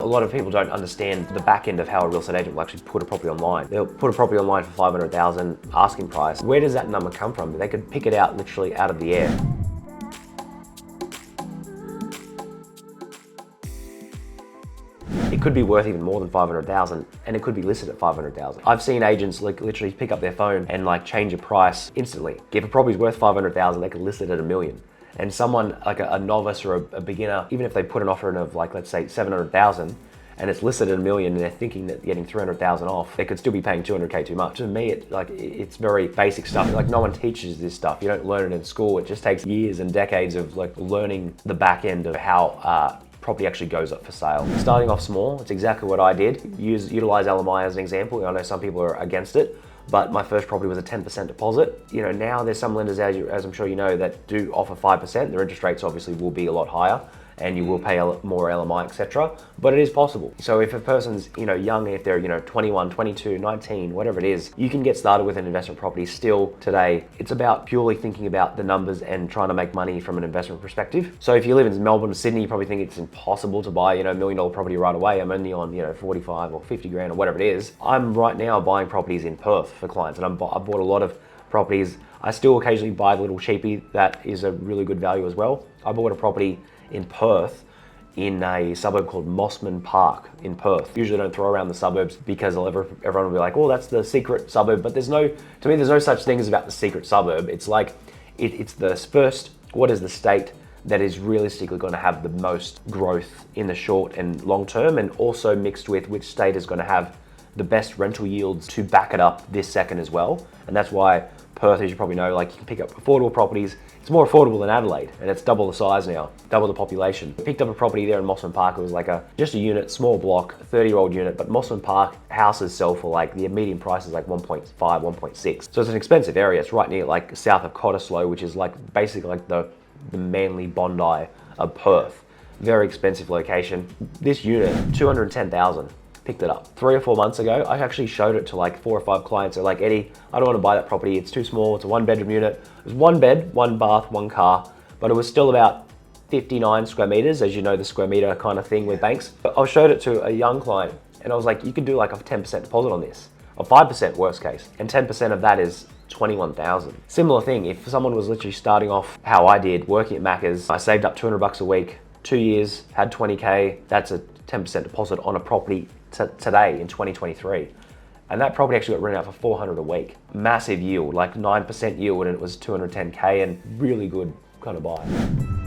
lot of people don't understand the back end of how a real estate agent will actually put a property online. They'll put a property online for 500,000 asking price. Where does that number come from? They could pick it out literally out of the air. It could be worth even more than 500,000 and it could be listed at 500,000. I've seen agents like literally pick up their phone and like change a price instantly. If a property's worth 500,000, they could list it at $1 million. And someone like a novice or a beginner, even if they put an offer in of like, let's say 700,000 and it's listed at $1 million and they're thinking that getting 300,000 off, they could still be paying 200K too much. To me, it's very basic stuff. Like no one teaches this stuff. You don't learn it in school. It just takes years and decades of like learning the back end of how property actually goes up for sale. Starting off small, it's exactly what I did. Utilize LMI as an example. I know some people are against it, but my first property was a 10% deposit. You know, now there's some lenders, as I'm sure you know, that do offer 5%. Their interest rates obviously will be a lot higher and you will pay more LMI, etc. But it is possible. So if a person's, you know, young, if they're, you know, 21, 22, 19, whatever it is, you can get started with an investment property still today. It's about purely thinking about the numbers and trying to make money from an investment perspective. So if you live in Melbourne or Sydney, you probably think it's impossible to buy, you know, $1 million property right away. I'm only on, you know, 45 or 50 grand or whatever it is. I'm right now buying properties in Perth for clients, and I bought a lot of properties. I still occasionally buy the little cheapie. That is a really good value as well. I bought a property in Perth in a suburb called Mossman Park in Perth. Usually don't throw around the suburbs because everyone will be like, oh, that's the secret suburb. But to me, there's no such thing as about the secret suburb. It's like, it's the first, what is the state that is realistically going to have the most growth in the short and long term, and also mixed with which state is going to have the best rental yields to back it up this second as well. And that's why Perth, as you probably know, like you can pick up affordable properties. It's more affordable than Adelaide, and it's double the size now, double the population. I picked up a property there in Mossman Park. It was like just a unit, small block, 30-year-old unit, but Mossman Park houses sell for like, the median price is like 1.5, 1.6. So it's an expensive area. It's right near like south of Cottesloe, which is like basically like the Manly Bondi of Perth. Very expensive location. This unit, 210,000. Picked it up 3 or 4 months ago. I actually showed it to like 4 or 5 clients. They're like, Eddie, I don't want to buy that property. It's too small. It's a 1-bedroom unit. It was 1 bed, 1 bath, 1 car, but it was still about 59 square meters, as you know, the square meter kind of thing with banks. But I showed it to a young client and I was like, you could do like a 10% deposit on this, or 5% worst case, and 10% of that is 21,000. Similar thing, if someone was literally starting off how I did, working at Macca's, I saved up $200 a week, 2 years, had 20K, that's a 10% deposit on a property today in 2023. And that property actually got rented out for 400 a week. Massive yield, like 9% yield, and it was 210K, and really good kind of buy.